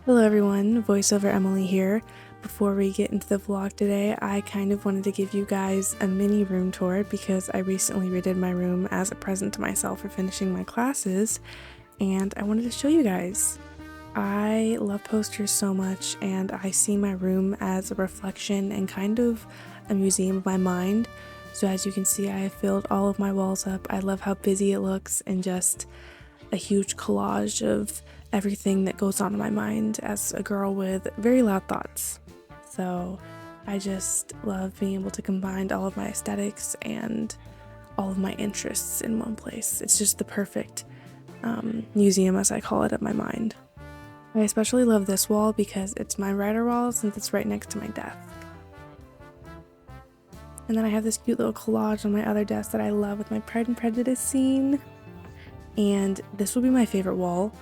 Hello everyone, voiceover Emily here. Before we get into the vlog today, I kind of wanted to give you guys a mini room tour because I recently redid my room as a present to myself for finishing my classes, and I wanted to show you guys. I love posters so much, and I see my room as a reflection and kind of a museum of my mind. So as you can see, I have filled all of my walls up. I love how busy it looks and just a huge collage of everything that goes on in my mind as a girl with very loud thoughts. So I just love being able to combine all of my aesthetics and all of my interests in one place. It's just the perfect museum, as I call it, of my mind. I especially love this wall because it's my writer wall since it's right next to my desk. And then I have this cute little collage on my other desk that I love with my Pride and Prejudice scene. And this will be my favorite wall.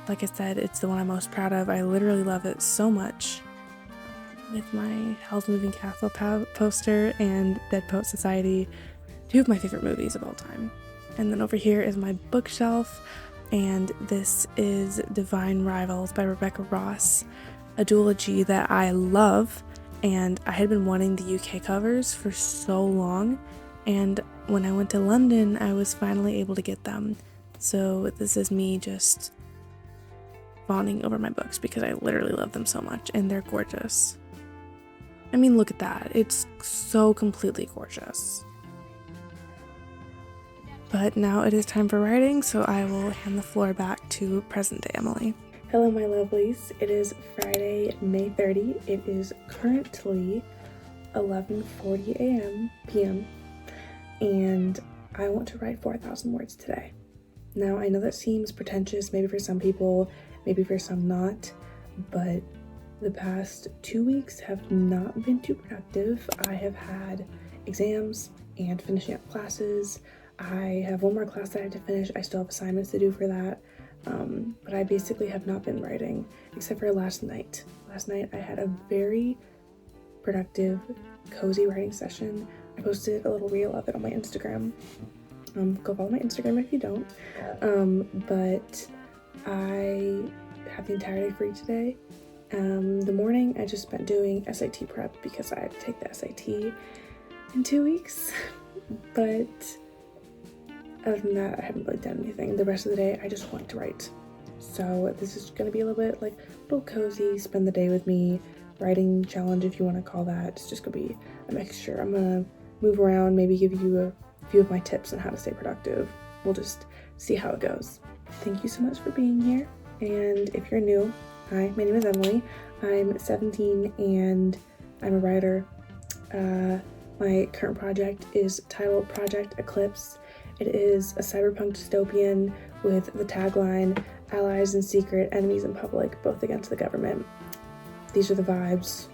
Like I said, it's the one I'm most proud of. I literally love it so much. With my Howl's Moving Castle poster and Dead Poet Society, two of my favorite movies of all time. And then over here is my bookshelf, and this is Divine Rivals by Rebecca Ross, a duology that I love, and I had been wanting the UK covers for so long, and when I went to London, I was finally able to get them. So this is me just fawning over my books because I literally love them so much, and they're gorgeous. I mean, look at that. It's so completely gorgeous. But now it is time for writing, so I will hand the floor back to present day Emily. Hello, my lovelies. It is Friday, May 30. It is currently 11:40 p.m. and I want to write 4,000 words today. Now, I know that seems pretentious, maybe for some people, maybe for some not, but the past 2 weeks have not been too productive. I have had exams and finishing up classes. I have one more class that I have to finish. I still have assignments to do for that, but I basically have not been writing, except for last night. Last night I had a very productive, cozy writing session. I posted a little reel of it on my Instagram. Go follow my Instagram if you don't. But I have the entire day free today. The morning I just spent doing SAT prep because I had to take the SAT in 2 weeks. But other than that, I haven't really done anything. The rest of the day I just want to write. So this is going to be a little bit like a little cozy, spend the day with me, writing challenge if you want to call that. It's just going to be a mixture. I'm going to move around, maybe give you a few of my tips on how to stay productive. We'll just see how it goes. Thank you so much for being here. And if you're new, hi, my name is Emily. I'm 17 and I'm a writer. My current project is titled Project Eclipse. It is a cyberpunk dystopian with the tagline, allies in secret, enemies in public, both against the government. These are the vibes.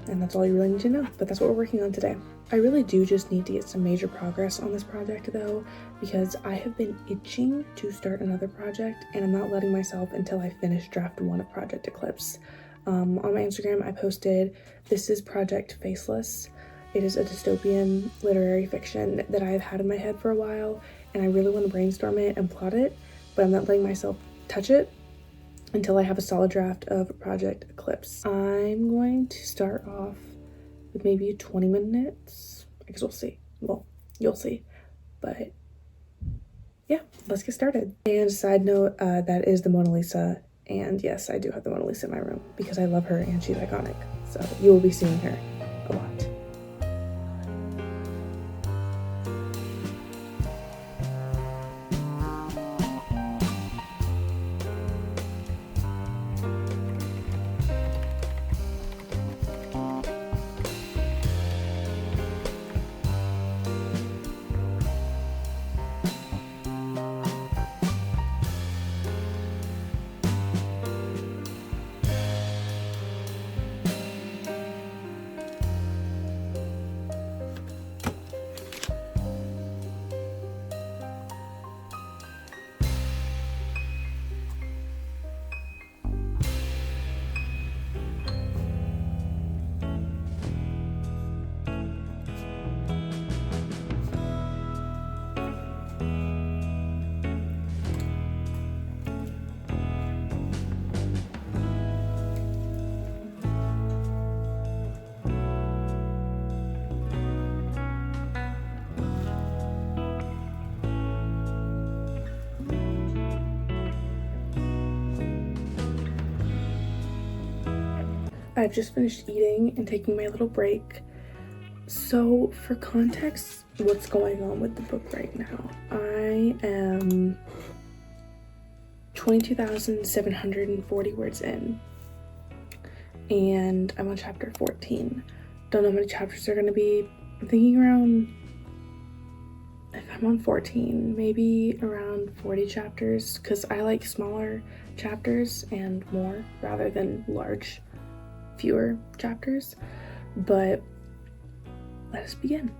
And that's all you really need to know, but that's what we're working on today. I really do just need to get some major progress on this project though, because I have been itching to start another project and I'm not letting myself until I finish draft 1 of Project Eclipse. On my Instagram, I posted, this is Project Faceless. It is a dystopian literary fiction that I've had in my head for a while, and I really want to brainstorm it and plot it, but I'm not letting myself touch it until I have a solid draft of Project Eclipse. I'm going to start off with maybe 20 minutes. I guess we'll see. Well, you'll see. But yeah, let's get started. And side note, that is the Mona Lisa. And yes, I do have the Mona Lisa in my room because I love her and she's iconic. So you will be seeing her a lot. I've just finished eating and taking my little break. So for context, what's going on with the book right now? I am 22,740 words in, and I'm on chapter 14. Don't know how many chapters are going to be. I'm thinking around, if I'm on 14, maybe around 40 chapters, because I like smaller chapters and more rather than large, fewer chapters. But let us begin.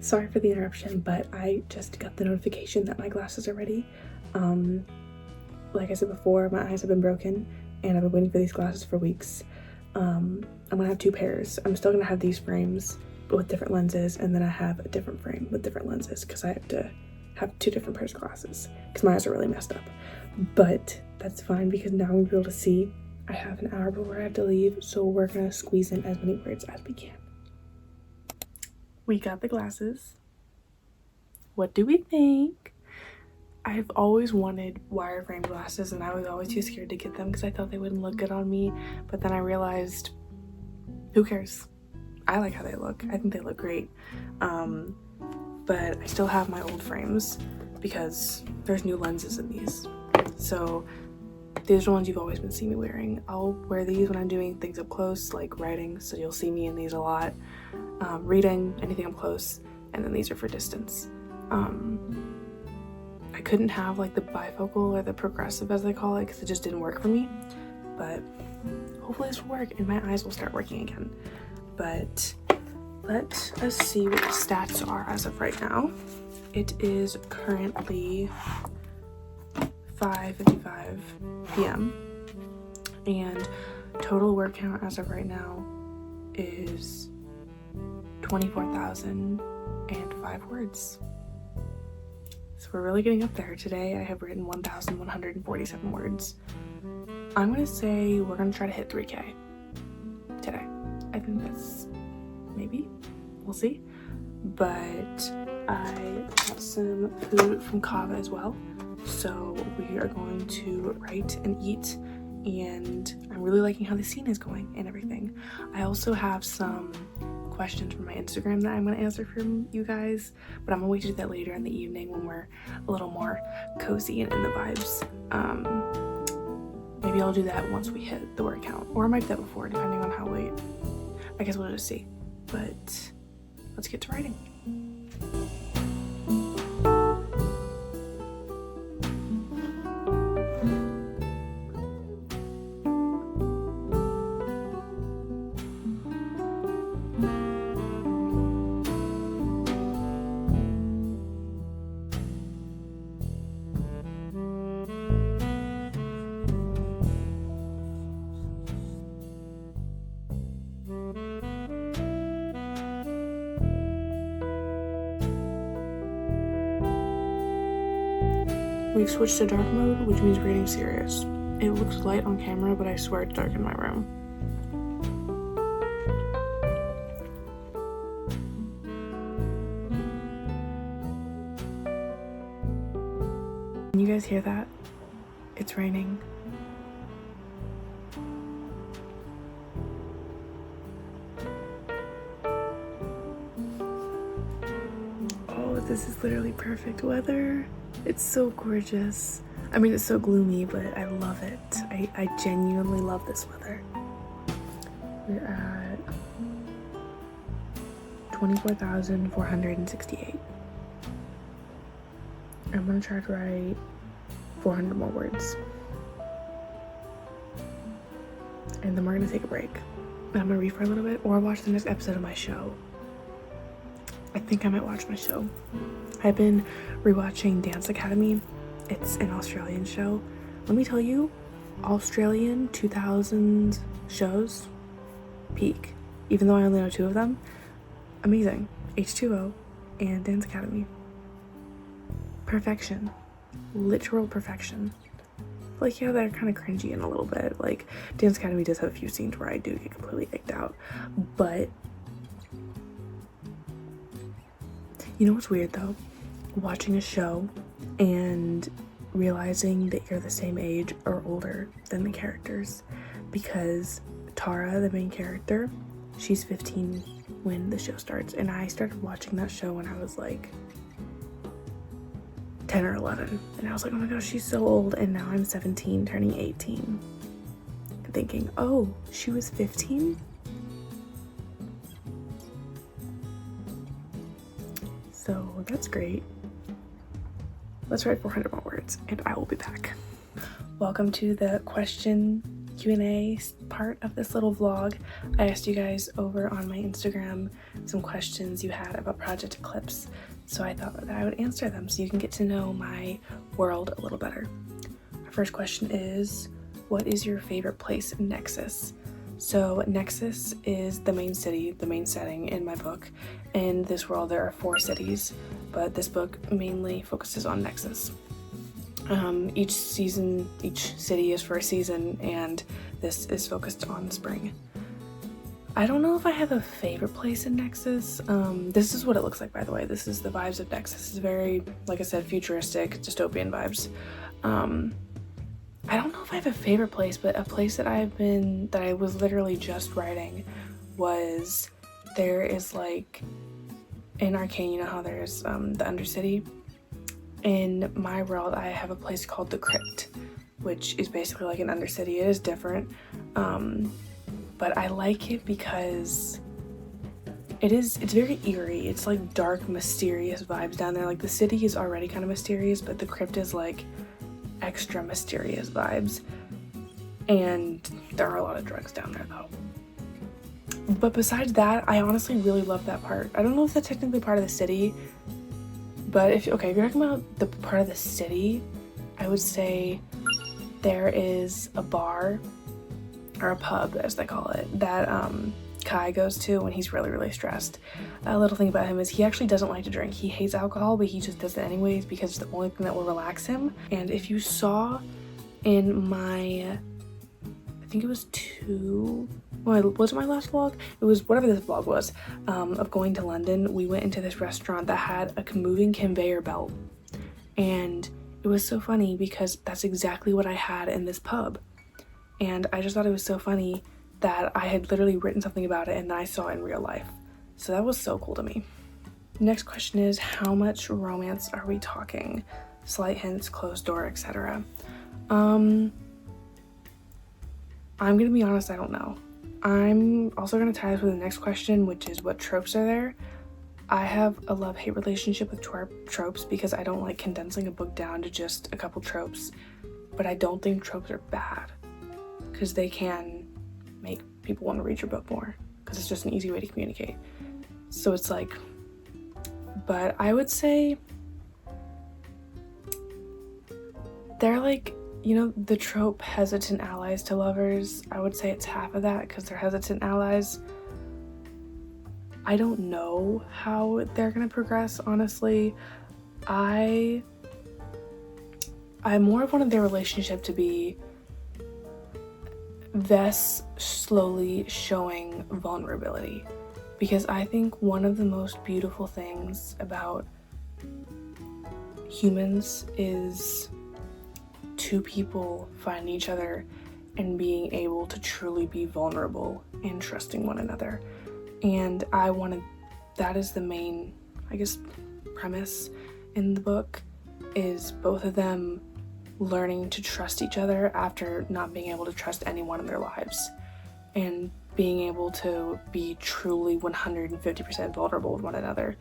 Sorry for the interruption, but I just got the notification that my glasses are ready. Like I said before, my eyes have been broken and I've been waiting for these glasses for weeks. I'm gonna have two pairs. I'm still gonna have these frames but with different lenses, and then I have a different frame with different lenses because I have to have two different pairs of glasses because my eyes are really messed up. But that's fine because now I'm gonna be able to see. I have an hour before I have to leave, so we're gonna squeeze in as many words as we can. We got the glasses. What do we think? I've always wanted wireframe glasses and I was always too scared to get them because I thought they wouldn't look good on me, but then I realized, who cares? I like how they look. I think they look great. But I still have my old frames because there's new lenses in these. So these are the ones you've always been seeing me wearing. I'll wear these when I'm doing things up close, like writing, so you'll see me in these a lot. Reading, anything up close, and then these are for distance. I couldn't have like the bifocal or the progressive as they call it because it just didn't work for me, but hopefully this will work and my eyes will start working again. But let us see what the stats are as of right now. It is currently 5:55 p.m. and total word count as of right now is 24,005 words. So we're really getting up there. Today I have written 1,147 words. I'm gonna say we're gonna try to hit 3K today. I think that's maybe, we'll see. But I got some food from Kava as well. So we are going to write and eat, and I'm really liking how the scene is going and everything. I also have some questions from my Instagram that I'm going to answer from you guys, but I'm going to wait to do that later in the evening when we're a little more cozy and in the vibes. Maybe I'll do that once we hit the word count, or I might do that before, depending on how late. I guess we'll just see. But let's get to writing. We've switched to dark mode, which means reading serious. It looks light on camera, but I swear it's dark in my room. Can you guys hear that? It's raining. Oh, this is literally perfect weather. It's so gorgeous. I mean, it's so gloomy, but I love it. I genuinely love this weather. We're at 24,468. I'm gonna try to write 400 more words. And then we're gonna take a break. And I'm gonna read for a little bit or watch the next episode of my show. I think I might watch my show. I've been rewatching Dance Academy. It's an Australian show. Let me tell you, Australian 2000s shows, peak. Even though I only know 2 of them, amazing. H2O and Dance Academy. Perfection. Literal perfection. Like, yeah, they're kind of cringy in a little bit. Like, Dance Academy does have a few scenes where I do get completely icked out. But, you know what's weird though? Watching a show and realizing that you're the same age or older than the characters. Because Tara, the main character, she's 15 when the show starts. And I started watching that show when I was like 10 or 11, and I was like, oh my gosh, she's so old. And now I'm 17 turning 18 and thinking, oh, she was 15. So that's great. Let's write 400 more words and I will be back. Welcome to the question Q&A part of this little vlog. I asked you guys over on my Instagram some questions you had about Project Eclipse, so I thought that I would answer them so you can get to know my world a little better. Our first question is, what is your favorite place in Nexis? So Nexis is the main city, the main setting in my book. In this world there are 4 cities, but this book mainly focuses on Nexis. Each city is for a season, and this is focused on spring. I don't know if I have a favorite place in Nexis. This is what it looks like, by the way. This is the vibes of Nexis. It's very, like I said, futuristic, dystopian vibes. I don't know if I have a favorite place, but a place that I was literally just writing was, there is like, in Arcane, you know how there's the Undercity? In my world, I have a place called the Crypt, which is basically like an Undercity. It is different, but I like it because it's very eerie. It's like dark, mysterious vibes down there. Like the city is already kind of mysterious, but the Crypt is like extra mysterious vibes. And there are a lot of drugs down there though. But besides that, I honestly really love that part. I don't know if that's technically part of the city, but if you're talking about the part of the city, I would say there is a bar, or a pub as they call it, that Kai goes to when he's really, really stressed. A little thing about him is he actually doesn't like to drink. He hates alcohol, but he just does it anyways because it's the only thing that will relax him. And if you saw in my, I think it was was it my last vlog? It was whatever this vlog was, of going to London. We went into this restaurant that had a moving conveyor belt, and it was so funny because that's exactly what I had in this pub. And I just thought it was so funny that I had literally written something about it and then I saw it in real life. So that was so cool to me. Next question is, how much romance are we talking? Slight hints, closed door, etc. I'm gonna be honest, I don't know. I'm also gonna tie this with the next question, which is what tropes are there? I have a love-hate relationship with tropes because I don't like condensing a book down to just a couple tropes, but I don't think tropes are bad because they can make people want to read your book more because it's just an easy way to communicate. So it's like, but I would say they're like, you know, the trope hesitant allies to lovers. I would say it's half of that because they're hesitant allies. I don't know how they're gonna progress, honestly. I more of wanted their relationship to be Vess slowly showing vulnerability, because I think one of the most beautiful things about humans is two people finding each other and being able to truly be vulnerable and trusting one another. And that is the main, I guess, premise in the book, is both of them learning to trust each other after not being able to trust anyone in their lives, and being able to be truly 150% vulnerable with one another.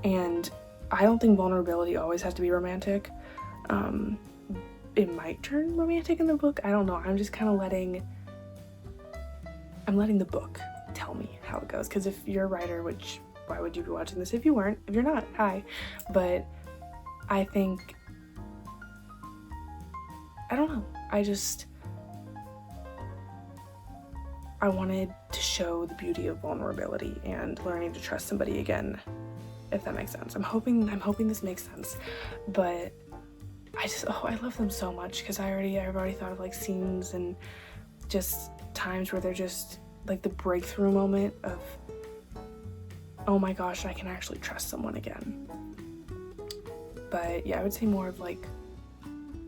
And I don't think vulnerability always has to be romantic. It might turn romantic in the book, I don't know. I'm just kind of letting the book tell me how it goes, because if you're a writer, which why would you be watching this if you weren't? If you're not, hi. But I think, I don't know, I wanted to show the beauty of vulnerability and learning to trust somebody again if that makes sense. I'm hoping this makes sense, but I love them so much because I've already thought of like scenes and just times where they're just like the breakthrough moment of, oh my gosh, I can actually trust someone again. But yeah, I would say more of like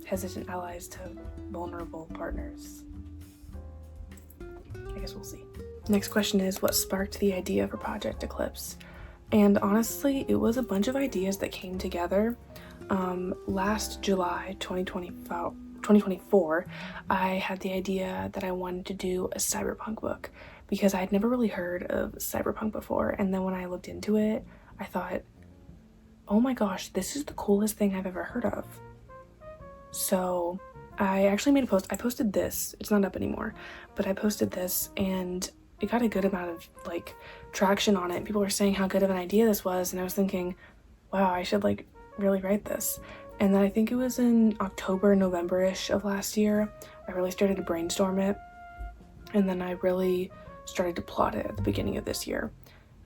hesitant allies to vulnerable partners. I guess we'll see. Next question is, what sparked the idea for Project Eclipse? And honestly, it was a bunch of ideas that came together. Last July 2024, I had the idea that I wanted to do a cyberpunk book because I had never really heard of cyberpunk before. And then when I looked into it, I thought, oh my gosh, this is the coolest thing I've ever heard of. So I actually made a post. I posted this. It's not up anymore, but I posted this and it got a good amount of like traction on it. People were saying how good of an idea this was, and I was thinking, wow, I should like really write this. And then I think it was in October, November-ish of last year, I really started to brainstorm it, and then I really started to plot it at the beginning of this year.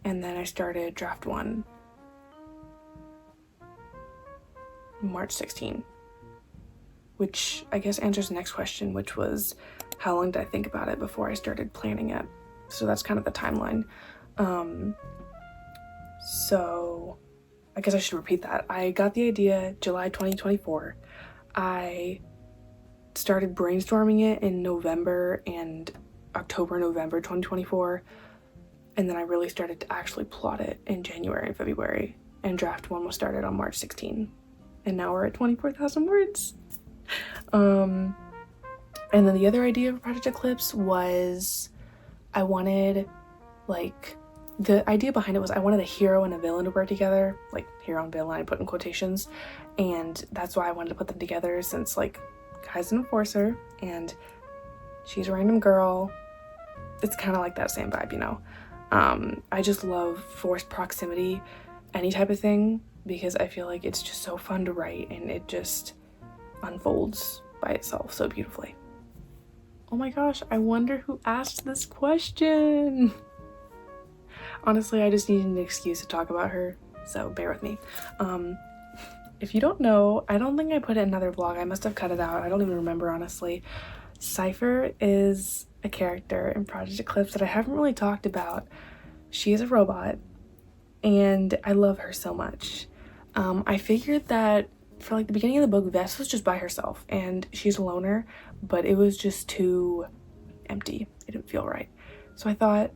And then I started draft 1 March 16, which I guess answers the next question, which was how long did I think about it before I started planning it. So that's kind of the timeline. So I guess I should repeat that. I got the idea July 2024. I started brainstorming it in November and November 2024. And then I really started to actually plot it in January and February. And draft 1 was started on March 16. And now we're at 24,000 words. And then the other idea for Project Eclipse was I wanted, like, the idea behind it was I wanted a hero and a villain to work together, like hero and villain I put in quotations, and that's why I wanted to put them together, since like Kai's an enforcer and she's a random girl. It's kind of like that same vibe, you know. I just love forced proximity, any type of thing, because I feel like it's just so fun to write and it just unfolds by itself so beautifully. Oh my gosh, I wonder who asked this question. Honestly, I just needed an excuse to talk about her, so bear with me. If you don't know, I don't think I put it in another vlog. I must have cut it out. I don't even remember, honestly. Cipher is a character in Project Eclipse that I haven't really talked about. She is a robot, and I love her so much. I figured that for like the beginning of the book, Vess was just by herself, and she's a loner, but it was just too empty. It didn't feel right. So I thought,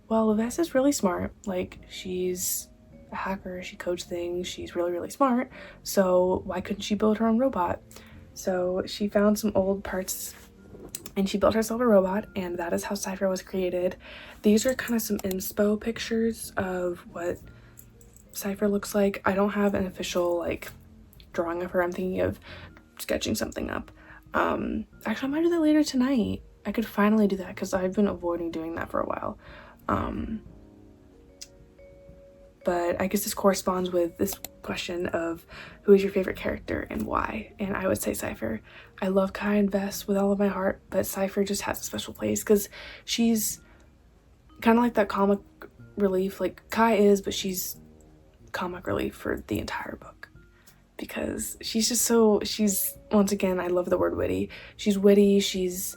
well, Vess is really smart. Like, she's a hacker, she codes things, she's really, really smart. So why couldn't she build her own robot? So she found some old parts and she built herself a robot, and that is how Cipher was created. These are kind of some inspo pictures of what Cipher looks like. I don't have an official like drawing of her. I'm thinking of sketching something up. Actually, I might do that later tonight. I could finally do that because I've been avoiding doing that for a while. But I guess this corresponds with this question of who is your favorite character and why, and I would say Cipher. I love Kai and Vess with all of my heart, but Cipher just has a special place because she's kind of like that comic relief, like Kai is, but she's comic relief for the entire book because she's just so, she's, once again, I love the word witty. She's witty, she's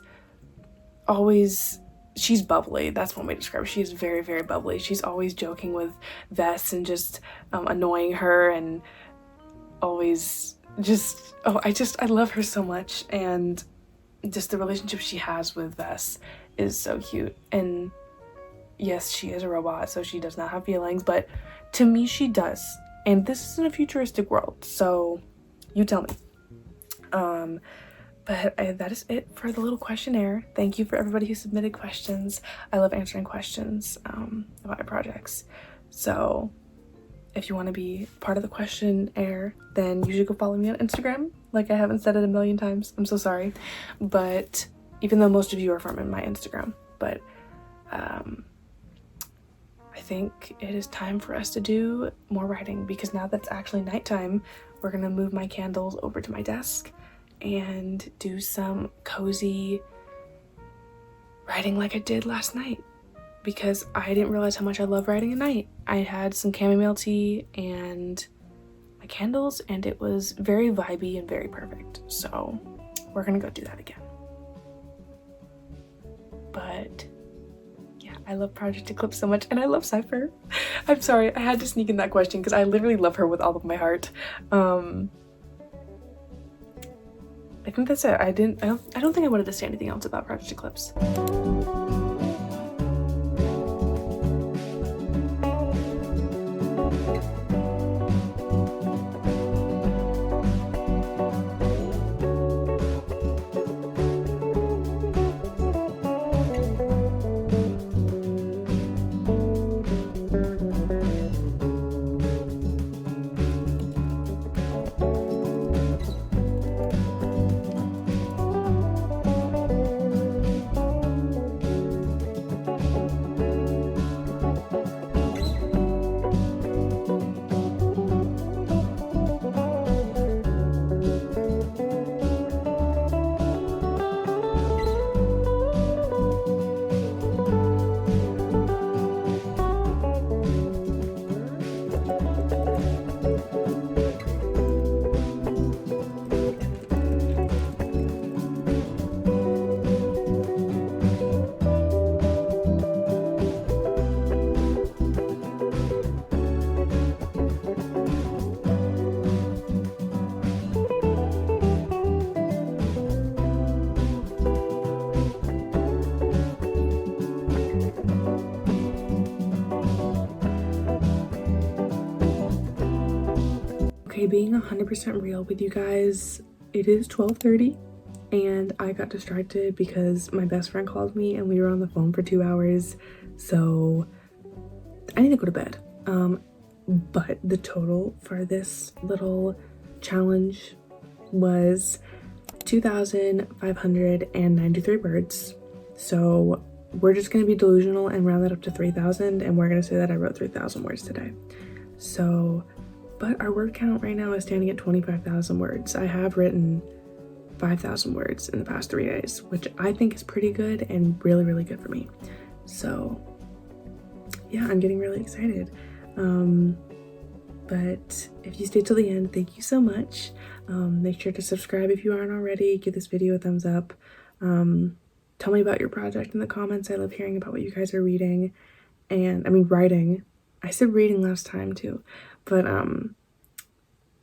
bubbly. That's one way to describe her. She's very, very bubbly. She's always joking with Vess and just annoying her, and always just, I love her so much, and just the relationship she has with Vess is so cute. And yes, she is a robot, so she does not have feelings, but to me she does, and this is in a futuristic world, so you tell me. But that is it for the little questionnaire. Thank you for everybody who submitted questions. I love answering questions about my projects. So if you want to be part of the questionnaire, then you should go follow me on Instagram. Like, I haven't said it a million times. I'm so sorry. But even though most of you are from my Instagram. But I think it is time for us to do more writing, because now that's actually nighttime, we're going to move my candles over to my desk and do some cozy writing like I did last night. because I didn't realize how much I love writing at night. I had some chamomile tea and my candles, and it was very vibey and very perfect. So we're gonna go do that again. But yeah, I love Project Eclipse so much, and I love Cipher. I'm sorry, I had to sneak in that question because I literally love her with all of my heart. I think that's it. I don't think I wanted to say anything else about Project Eclipse. Okay, being 100% real with you guys, it is 12:30 and I got distracted because my best friend called me and we were on the phone for 2 hours, so I need to go to bed. But the total for this little challenge was 2,593 words. So we're just gonna be delusional and round that up to 3,000, and we're gonna say that I wrote 3,000 words today. So, but our word count right now is standing at 25,000 words. I have written 5,000 words in the past 3 days, which I think is pretty good and really, really good for me. So yeah, I'm getting really excited. But if you stayed till the end, thank you so much. Make sure to subscribe if you aren't already. Give this video a thumbs up. Tell me about your project in the comments. I love hearing about what you guys are reading. And I mean writing. I said reading last time too. But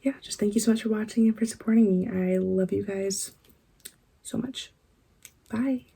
yeah, just thank you so much for watching and for supporting me. I love you guys so much. Bye.